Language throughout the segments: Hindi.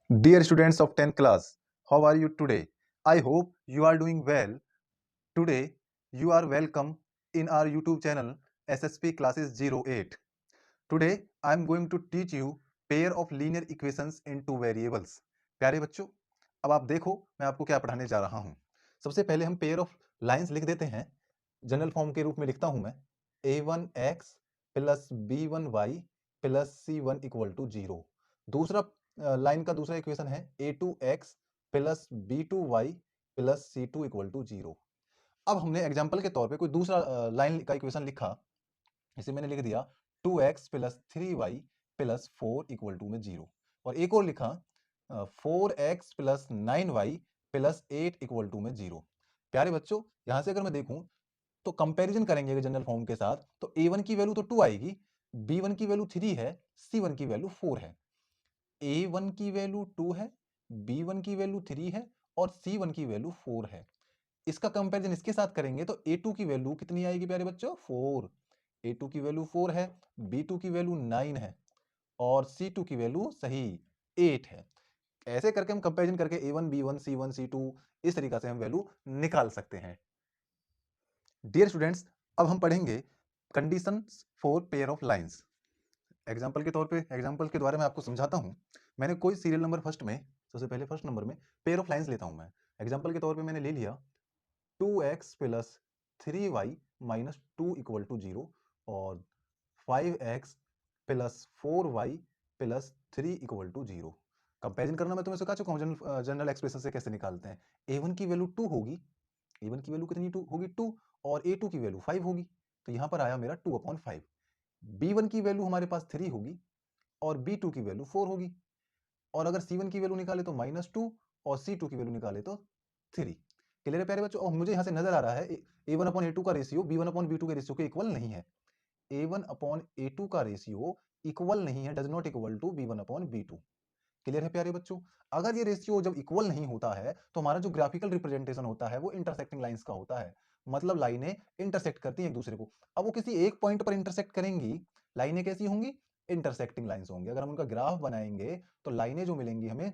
Dear students of 10th class, how are you today? I hope you are doing well. Today, you are welcome in our YouTube channel SSP Classes 08. Today, I am going to teach you pair of linear equations in two variables. प्यारे बच्चों, अब आप देखो मैं आपको क्या पढ़ाने जा रहा हूँ। सबसे पहले हम पेयर ऑफ लाइंस लिख देते हैं। जनरल फॉर्म के रूप में लिखता हूँ मैं a1x plus b1y plus c1 equal to 0। दूसरा लाइन का दूसरा इक्वेशन है a2x plus b2y plus c2 equal to 0। अब हमने एग्जाम्पल के तौर पे कोई दूसरा लाइन का इक्वेशन लिखा, इसे मैंने लिख दिया 2x plus 3y plus 4 equal to में 0। और एक और लिखा 4x plus 9y plus 8 equal to में 0। प्यारे बच्चों, यहां से अगर मैं देखूं तो कंपैरिजन करेंगे जनरल फॉर्म के साथ, तो a1 की वैल्यू तो 2 आएगी, b1 की वैल्यू 3 है, c1 की वैल्यू 4 है। a1 की वैल्यू 2 है, b1 की वैल्यू 3 है और c1 की वैल्यू 4 है। इसका कंपैरिजन इसके साथ करेंगे तो a2 की वैल्यू कितनी आएगी प्यारे बच्चों? 4। a2 की वैल्यू 4 है, b2 की वैल्यू 9 है और c2 की वैल्यू सही 8 है। ऐसे करके हम कंपैरिजन करके a1 b1 c1 c2 इस तरीका से हम वैल्यू निकाल सकते हैं। डियर स्टूडेंट्स, अब हम पढ़ेंगे conditions for pair of lines. Example के तौर पे एग्जाम्पल के द्वारा मैं आपको समझाता हूं। मैंने कोई सीरियल नंबर फर्स्ट में, सबसे पहले फर्स्ट नंबर में पेयर ऑफ लाइंस लेता हूं मैं। एग्जाम्पल के तौर पे मैंने ले लिया 2x plus 3y minus 2 equal to 0 और 5x plus 4y plus 3 equal to 0। Comparison करना मैं तुम्हें सिखा चुका हूं जनरल एक्सप्रेशन से कैसे निकालते हैं। a1 की वैल्यू 2 होगी, a1 की वैल्यू कितनी होगी 2 और a2 की वैल्यू 5 होगी, तो यहां पर आया मेरा 2/5। b1 की वैल्यू हमारे पास 3 होगी और b2 की वैल्यू 4 होगी, और अगर c1 की वैल्यू निकाले तो -2 और c2 की वैल्यू निकाले तो 3। क्लियर है प्यारे बच्चों? और मुझे यहां से नजर आ रहा है a1/a2 का रेशियो b1/b2 के रेशियो के इक्वल नहीं है। a1/a2 का रेशियो इक्वल नहीं है, does not equal to b1/b2। Clear है प्यारे बच्चों? अगर ये रेशियो जब इक्वल नहीं होता है तो हमारा जो ग्राफिकल रिप्रेजेंटेशन होता है वो इंटरसेक्टिंग लाइंस का होता है। मतलब लाइनें इंटरसेक्ट करती हैं एक दूसरे को। अब वो किसी एक पॉइंट पर इंटरसेक्ट करेंगी, लाइनें कैसी होंगी? इंटरसेक्टिंग लाइंस होंगी। अगर हम उनका ग्राफ बनाएंगे तो लाइनें जो मिलेंगी हमें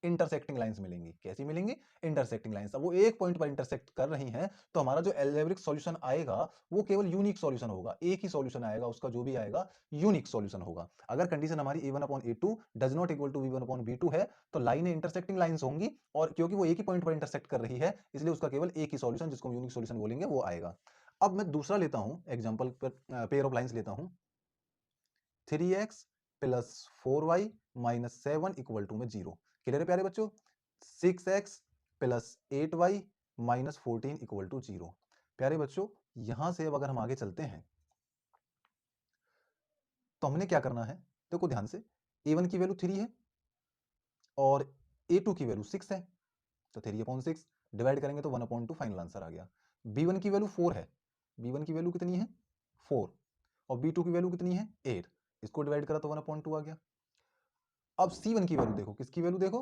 इंटरसेक्टिंग लाइंस मिलेंगी। कैसी मिलेंगी? Intersecting lines. अब वो एक पॉइंट पर इंटरसेक्ट कर रही हैं तो हमारा जो अलजेब्रिक सॉल्यूशन आएगा वो केवल यूनिक सॉल्यूशन होगा, एक ही सॉल्यूशन आएगा, उसका जो भी आएगा यूनिक सॉल्यूशन होगा। अगर कंडीशन हमारी a1/a2 does not equal to b1/b2 है तो लाइनें इंटरसेक्टिंग लाइंस होंगी, और क्योंकि वो एक ही पॉइंट पर इंटरसेक्ट कर रही है इसलिए उसका केवल एक ही सॉल्यूशन, जिसको यूनिक सॉल्यूशन बोलेंगे, वो आएगा। अब मैं दूसरा लेता हूं एग्जांपल पर, पेयर ऑफ लाइंस लेता हूं 3x plus 4y minus 7 equal to में 0। क्लियर है प्यारे बच्चों? 6x plus 8y minus 14 equal to 0। प्यारे बच्चों, यहां से अब अगर हम आगे चलते हैं तो हमने क्या करना है, देखो ध्यान से। a1 की वैल्यू 3 है और a2 की वैल्यू 6 है, तो 3/6 डिवाइड करेंगे तो 1/2 फाइनल आंसर आ गया। b1 की वैल्यू 4 है, b1 की वैल्यू कितनी है? 4, और b2 की वैल्यू कितनी है? 8। इसको डिवाइड करा तो 1/2 आ गया। अब C1 की वैल्यू देखो, किसकी वैल्यू देखो?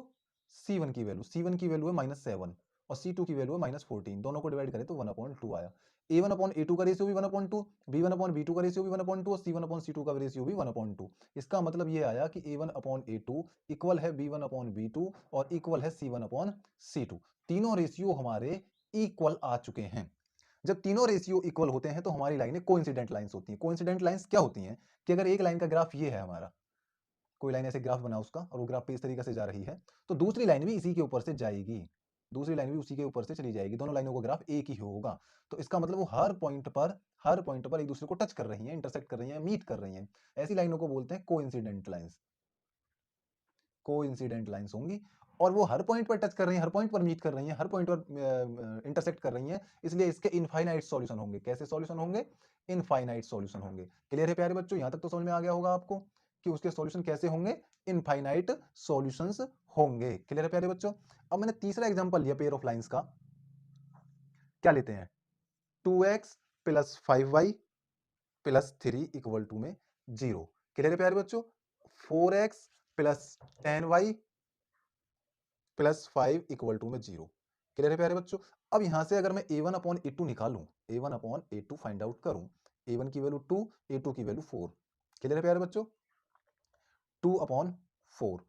C1 की वैल्यू, C1 की वैल्यू है -7 और C2 की वैल्यू है -14। दोनों को डिवाइड करें तो 1/2 आया। a1/a2 का रेशियो भी 1/2, b1/b2 का रेशियो भी 1/2 और c1/c2 का रेशियो भी 1/2। इसका मतलब ये आया कि a1/a2 इक्वल है b1/b2 और इक्वल है c1/c2। तीनों रेशियो हमारे इक्वल आ चुके हैं। जब तीनों रेशियो इक्वल होते हैं तो हमारी लाइनें कोइंसिडेंट लाइंस होती हैं। कोइंसिडेंट लाइंस क्या होती हैं कि अगर एक लाइन का ग्राफ ये है हमारा, कोई लाइन ऐसे ग्राफ बना उसका और वो ग्राफ पे इस तरीके से जा रही है, तो दूसरी लाइन भी इसी के ऊपर से जाएगी, दूसरी लाइन भी उसी के ऊपर से चली जाएगी, दोनों लाइनों का ग्राफ एक ही होगा। तो इसका मतलब वो हर पॉइंट पर एक दूसरे को टच कर रही हैं, इंटरसेक्ट कर रही हैं, मीट कर रही हैं। ऐसी लाइनों को बोलते हैं कोइंसिडेंट लाइंस। कोइंसिडेंट लाइंस होंगी और वो हर पॉइंट पर टच कर रही हैं, हर पॉइंट पर मीट कर रही हैं, हर पॉइंट पर इंटरसेक्ट कर रही हैं, इसलिए इसके इनफाइनाइट सॉल्यूशन होंगे। कैसे सॉल्यूशन होंगे? इनफाइनाइट सॉल्यूशन होंगे। क्लियर है प्यारे बच्चों? यहां तक तो समझ में आ गया होगा आपको कि उसके सॉल्यूशन कैसे होंगे? इनफाइनाइट सॉल्यूशंस होंगे। क्लियर है प्यारे बच्चों? अब मैंने तीसरा एग्जांपल लिया पेयर ऑफ लाइंस का। क्या लेते हैं? 2x plus 5y plus 3 equal to में 0। क्लियर है प्यारे बच्चों? 4x plus 10y plus 5 equal to में 0। क्लियर है प्यारे बच्चों? अब यहां से अगर मैं a1/a2 निकालूं, a1/a2 फाइंड आउट करूं, a1 की वैल्यू 2, a2 की वैल्यू 4। क्लियर है प्यारे बच्चों? 2/4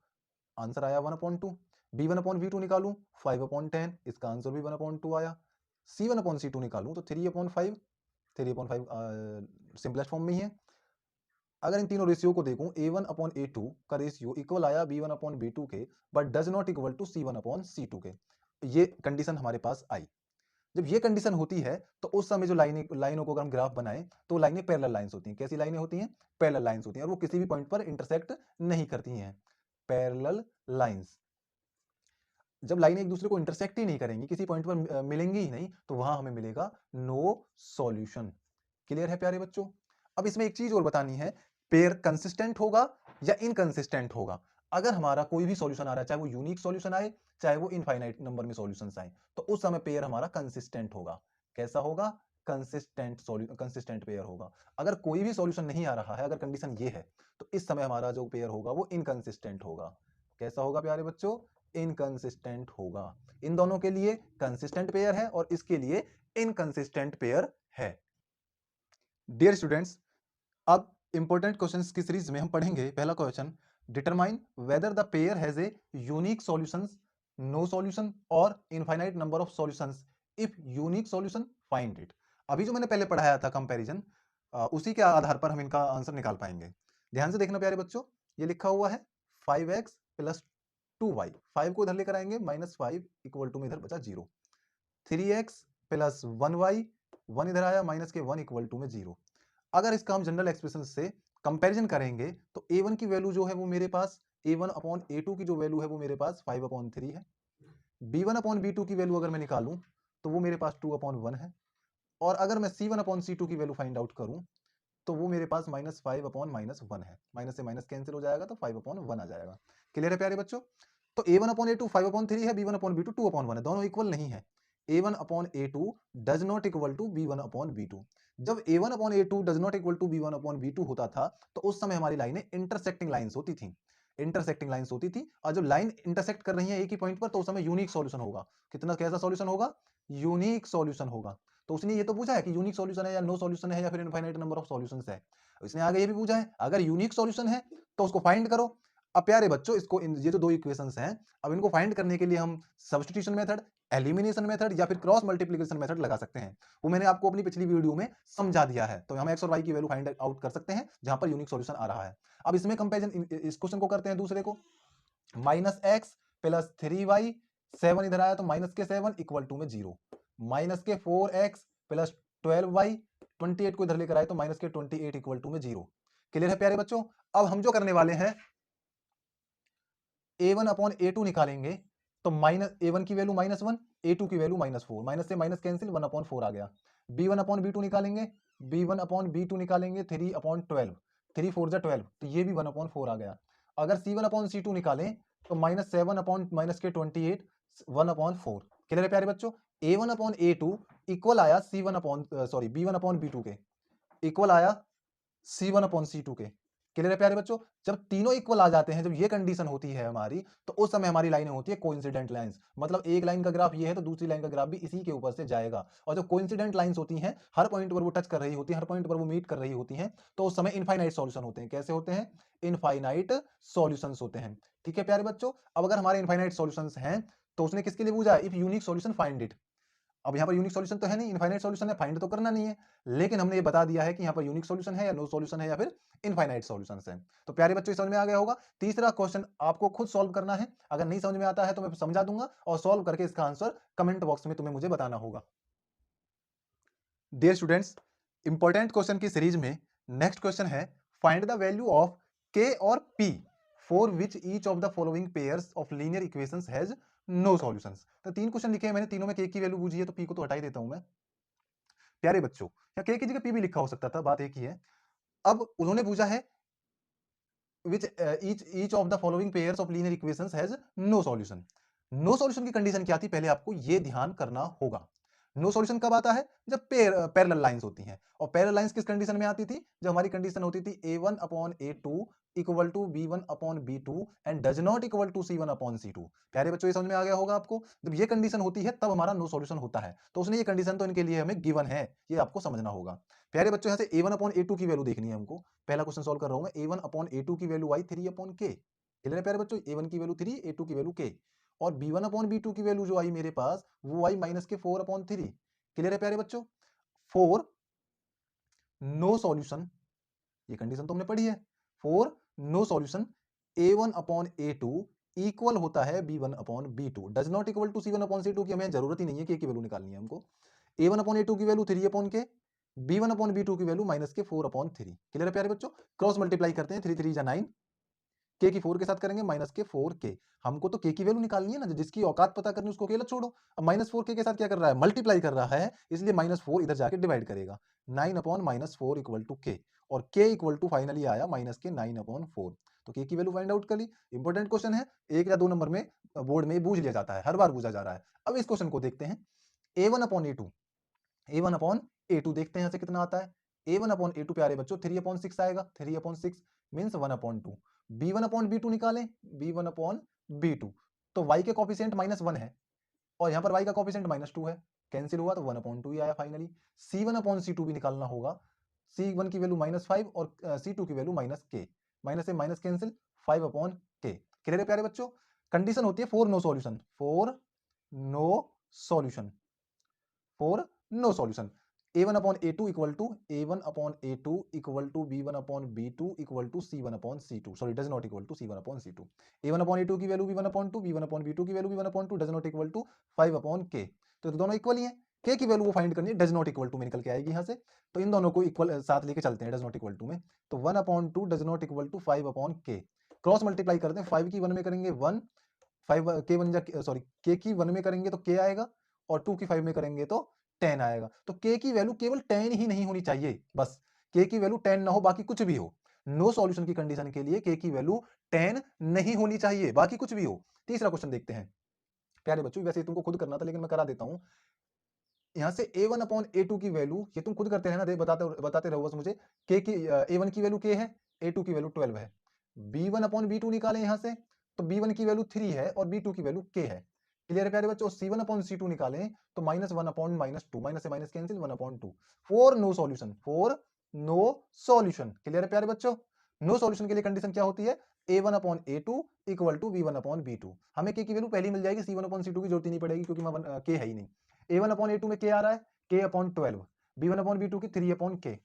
आंसर आया 1/2। b1/v2 निकालूं 5/10, इसका आंसर भी 1/2 आया। c1/c2 निकालूं तो 3/5, 3/5 सिंपलेस्ट फॉर्म में ही है। अगर इन तीनों रेशियो को देखूं a1/a2 का रेशियो इक्वल आया b1/b2 के, but does not equal to c1/c2 के। ये कंडीशन हमारे पास आई। जब ये कंडीशन होती है तो उस समय जो लाइनों को अगर हम ग्राफ बनाएं तो लाइनें पैरेलल लाइंस होती हैं। कैसी लाइनें होती हैं? पैरेलल लाइंस होती हैं, और वो किसी भी पॉइंट पर इंटरसेक्ट नहीं करती हैं। पैरेलल लाइंस, जब लाइनें एक दूसरे को इंटरसेक्ट ही नहीं करेंगी, किसी पॉइंट पर मिलेंगी ही नहीं, तो वहां हमें मिलेगा नो सॉल्यूशन। क्लियर है प्यारे बच्चों? अब इसमें एक चीज और बतानी है, पेयर कंसिस्टेंट होगा या इनकंसिस्टेंट होगा। अगर हमारा कोई भी सॉल्यूशन आ रहा है, चाहे वो यूनिक सॉल्यूशन आए चाहे वो इनफाइनाइट नंबर में सॉल्यूशंस आए, तो उस समय पेयर हमारा कंसिस्टेंट होगा। कैसा होगा? कंसिस्टेंट पेयर होगा। अगर कोई भी सॉल्यूशन नहीं आ रहा है, अगर कंडीशन ये है, तो इस समय हमारा जो पेयर होगा वो इनकंसिस्टेंट होगा। कैसा होगा प्यारे बच्चों? इनकंसिस्टेंट होगा। इन दोनों के लिए कंसिस्टेंट पेयर है और इसके लिए इनकंसिस्टेंट पेयर है। डियर स्टूडेंट्स, अब इंपॉर्टेंट क्वेश्चंस की सीरीज में हम पढ़ेंगे। पहला question, determine whether the pair has a unique solutions, no solution और infinite number of solutions. If unique solution find it. अभी जो मैंने पहले पढ़ाया था कंपैरिजन, उसी के आधार पर हम इनका आंसर निकाल पाएंगे। ध्यान से देखना प्यारे बच्चों, ये लिखा हुआ है 5x प्लस 2y, 5 को इधर लेकर आएंगे, -5 इक्वल टू में इधर बचा 0। 3x प्लस 1y, 1 इधर आया, माइनस के 1 इक्वल टू में 0। अगर इसका हम जनरल एक्सप्रेशन से कंपैरिजन करेंगे तो a1 की वैल्यू जो है वो मेरे पास, a1/a2 की जो वैल्यू है वो मेरे पास 5/3 है। b1/b2 की वैल्यू अगर मैं निकालूं तो वो मेरे पास 2/1 है। और अगर मैं c1/c2 की वैल्यू फाइंड आउट करूं तो वो मेरे पास -5/-1 है। माइनस से माइनस कैंसिल हो जाएगा तो 5/1 आ जाएगा। क्लियर है प्यारे बच्चों? तो a1/a2 5/3 है, b1/b2 2/1 है, दोनों इक्वल नहीं है। a1/a2 does not equal to b1/b2। जब a1/a2 does not equal to b1/b2 होता था तो उस समय हमारी लाइनें इंटरसेक्टिंग लाइंस होती थी। इंटरसेक्टिंग लाइंस होती थी, और जब लाइन इंटरसेक्ट कर रही है एक ही पॉइंट पर तो उस समय यूनिक सॉल्यूशन होगा। कितना, कैसा सॉल्यूशन होगा? यूनिक सॉल्यूशन होगा। तो उसने ये तो पूछा है कि यूनिक सॉल्यूशन है या नो सॉल्यूशन है या फिर इनफाइनाइट नंबर ऑफ सॉल्यूशंस है। इसने आगे ये भी पूछा है अगर यूनिक सॉल्यूशन है तो उसको फाइंड करो। अब प्यारे बच्चों, इसको ये जो दो इक्वेशंस हैं, अब इनको फाइंड करने के लिए हम सब्स्टिट्यूशन मेथड, एलिमिनेशन मेथड या फिर क्रॉस मल्टीप्लिकेशन मेथड लगा सकते हैं। वो मैंने आपको अपनी पिछली वीडियो में समझा दिया है। तो हम एक्स और वाई की वैल्यू फाइंड आउट कर सकते हैं जहां पर यूनिक सॉल्यूशन आ रहा है। अब इसमें कंपैरिजन, इस क्वेश्चन को करते हैं दूसरे को। -x प्लस 3y, 7 इधर आया तो -7 इक्वल टू में 0। -4x प्लस 12y, 28 को इधर लेकर आए तो -28 इक्वल टू में 0। क्लियर है प्यारे बच्चों? अब हम जो करने वाले हैं, a1/a2 निकालेंगे तो a1 की वैल्यू -1, a2 की वैल्यू -4, माइनस से माइनस कैंसिल, 1/4 आ गया। b1/b2 निकालेंगे, b1/b2 निकालेंगे 3/12, 3 4 जा 12, तो ये भी 1/4 आ गया। अगर c1/c2 निकालें तो -7/-28, 1/4। क्लियर है प्यारे बच्चों? a1/a2 इक्वल आया b1/b2 के, इक्वल आया c1/c2 के। क्लियर है प्यारे बच्चों? जब तीनों इक्वल आ जाते हैं, जब ये कंडीशन होती है हमारी, तो उस समय हमारी लाइनें होती है कोइंसिडेंट लाइंस। मतलब एक लाइन का ग्राफ ये है तो दूसरी लाइन का ग्राफ भी इसी के ऊपर से जाएगा। और जो कोइंसिडेंट लाइंस होती हैं, हर पॉइंट पर वो टच कर रही होती हैं, हर पॉइंट पर वो मीट कर रही होती हैं, तो उस समय इनफाइनाइट सॉल्यूशन होते हैं। कैसे होते हैं? इनफाइनाइट सॉल्यूशंस होते हैं। ठीक है प्यारे बच्चों? अब अगर हमारे इनफाइनाइट सॉल्यूशंस हैं तो उसने किसके लिए पूछा? If unique solution find it. अब यहाँ पर यूनिक सॉल्यूशन तो है नहीं, इनफाइनाइट सॉल्यूशन है, फाइंड तो करना नहीं है, लेकिन हमने ये बता दिया है कि यहाँ पर यूनिक सॉल्यूशन है या नो सॉल्यूशन है या फिर इनफाइनाइट सॉल्यूशन है। तो प्यारे बच्चों, समझ में आ गया होगा। तीसरा क्वेश्चन आपको खुद सॉल्व करना है। अगर नहीं समझ में आता है तो मैं समझा दूंगा, और सॉल्व करके इसका आंसर कमेंट बॉक्स में तुम्हें मुझे बताना होगा। डियर स्टूडेंट्स, इंपॉर्टेंट क्वेश्चन की सीरीज में नेक्स्ट क्वेश्चन है, find the value of K और P for which each of the following pairs of linear equations has no solutions. तो 3 क्वेश्चन लिखे हैं मैंने, तीनों में के की वैल्यू पूछी है, तो पी को तो हटा ही देता हूं मैं। प्यारे बच्चों, या के की जगह पी भी लिखा हो सकता था, बात एक ही है। अब उन्होंने पूछा है which each of the following pairs of linear equations has no solution। No solution की कंडीशन क्या थी, पहले आपको यह ध्यान करना होगा। नो सॉल्यूशन कब आता है? जब पैरेलल लाइंस होती हैं। और पैरेलल लाइंस किस कंडीशन में आती थी? जब हमारी कंडीशन होती थी a1/a2 equal to b1/b2 and does not equal to c1/c2। प्यारे बच्चों, ये समझ में आ गया होगा आपको। जब ये कंडीशन होती है तब हमारा नो सॉल्यूशन होता है। तो उसने ये कंडीशन तो इनके लिए हमें गिवन है, ये आपको समझना होगा। प्यारे बच्चों, यहां से a1/a2 की वैल्यू देखनी है हमको। पहला क्वेश्चन सॉल्व कर रहा हूं मैं। a1/a2 की वैल्यू आई 3/k। क्लियर है प्यारे बच्चों, a1 की वैल्यू 3, a2 की वैल्यू k, और b1 अपॉन b2 की वैल्यू जो आई मेरे पास वो आई माइनस के 4 अपॉन 3। क्लियर है प्यारे बच्चों, 4 नो सॉल्यूशन, ये कंडीशन तो हमने पढ़ी है, 4 no solution a1 upon a2 equal होता है b1 upon b2, does not equal to c1 upon c2 की हमें जरूरत ही नहीं है, k की वैल्यू निकालनी है हमको। a1 अपॉन a2 की value 3 upon k, b1 upon b2 की वैल्यू माइनस के 4 अपॉन 3। क्लियर है प्यारे बच्चों, क्रॉस मल्टीप्लाई करते हैं, 3 3 जा 9, k की 4 के साथ करेंगे माइनस के 4k, हमको तो k की वैल्यू निकालनी है ना, जिसकी औकात पता करनी उसको अकेला छोड़ो। अब माइनस 4k के साथ क्या कर रहा है, मल्टीप्लाई कर रहा है, इसलिए माइनस 4 इधर जाके डिवाइड करेगा, 9 upon minus 4 equal to k, और k इक्वल टू फाइनली आया माइनस के 9 अपॉन 4। तो k की वैल्यू फाइंड आउट कर ली। इंपॉर्टेंट क्वेश्चन है, 1 या 2 नंबर में बोर्ड में पूछ लिया जाता है, हर बार पूछा जा रहा है। अब इस क्वेश्चन को देखते हैं, a1 upon a2, a1 upon a2 देखते हैं यहां से कितना आता है, a1 अपॉन a2 प्यारे बच्चों 3 अपॉन 6 आएगा, 3 upon 6 means 1 upon 2। b1 upon b2 निकालें, b1 अपॉन b2, तो y के कॉफिशिएंट माइनस 1 है और यहाँ पर y का कॉफिशिएंट माइनस 2 है, कैंसिल हुआ तो 1 अपॉन 2 ही आया फाइनली। c1 अपॉन c2 भी निकालना होगा, c1 की वैल्यू माइनस 5 और c2 की वैल्यू माइनस k, माइनस से minus cancel, 5 upon k। Clear है प्यारे बच्चों, कंडीशन होती है 4 no solution, 4 no solution, 4 no solution, a1 upon a2 equal to a1 upon a2 equal to b1 upon b2 equal to c1 upon c2, sorry does not equal to c1 upon c2, a1 upon a2 की value b1 upon 2, b1 upon b2 की value b1 upon 2, does not equal to 5 upon k। तो दोनों इक्वल ही है, k की वैल्यू वो फाइंड करनी है, डज नॉट इक्वल टू में निकल के आएगी यहाँ से, तो इन दोनों को इक्वल साथ लेके चलते हैं डज नॉट इक्वल टू में, तो 1 upon 2 does not equal to 5 upon k, cross multiply करते हैं, 5 की 1 में करेंगे 1, 5 k 1 जा सॉरी k की 1 में करेंगे तो k आएगा, और 2 की 5 में करेंगे तो 10 आएगा। तो k की वैल्यू केवल 10 ही नहीं होनी चाहिए, बस k की वैल्यू 10 ना हो, बाकी कुछ भी हो। नो सॉल्यूशन की कंडीशन के लिए k की वैल्यू 10 नहीं होनी चाहिए, बाकी कुछ भी हो। तीसरा क्वेश्चन देखते हैं प्यारे बच्चों, वैसे तुमको खुद करना था लेकिन मैं करा देता हूं। यहां से a1 अपॉन a2 की वैल्यू, ये तुम खुद करते रहना, बताते रहो बस मुझे। k की a1 की वैल्यू k है, a2 की वैल्यू 12 है, b1 अपॉन b2 निकालें यहां से, तो b1 की वैल्यू 3 है और b2 की वैल्यू k है। क्लियर है प्यारे बच्चों, c1 अपॉन c2 निकालें तो माइनस 1 अपॉन माइनस 2, माइनस से minus cancel, 1 upon 2, 4 no solution, 4 no solution. Clear है प्यारे बच्चों, नो सॉल्यूशन के लिए कंडीशन क्या होती है, a1 upon a2 equal to b1 upon b2। हमें k की वैल्यू पहले मिल जाएगी, c1 अपॉन c2 की जरूरत ही नहीं पड़ेगी क्योंकि k है ही नहीं। a1 अपॉन a2 में k आ रहा है, k upon 12, b1 upon b2 की 3 अपॉन k।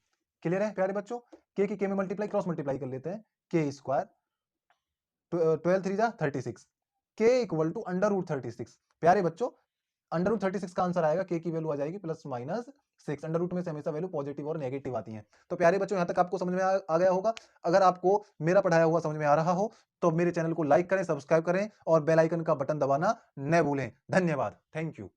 क्लियर है प्यारे बच्चों, k की k में मल्टीप्लाई क्रॉस मल्टीप्लाई कर लेते हैं, k स्क्वायर 12 3 जा 36, k equal to under root 36। प्यारे बच्चों, अंडर रूट 36 का आंसर आएगा, k की वैल्यू आ जाएगी प्लस माइनस 6, अंडर रूट में से हमेशा वैल्यू पॉजिटिव और नेगेटिव आती हैं। तो प्यारे बच्चों, यहां तक आपको समझ में आ गया होगा। अगर आपको मेरा पढ़ाया हुआ समझ में आ रहा हो तो मेरे चैनल को लाइक करें, सब्सक्राइब करें और बेल आइकन का बटन दबाना न भूलें। धन्यवाद, थैंक यू।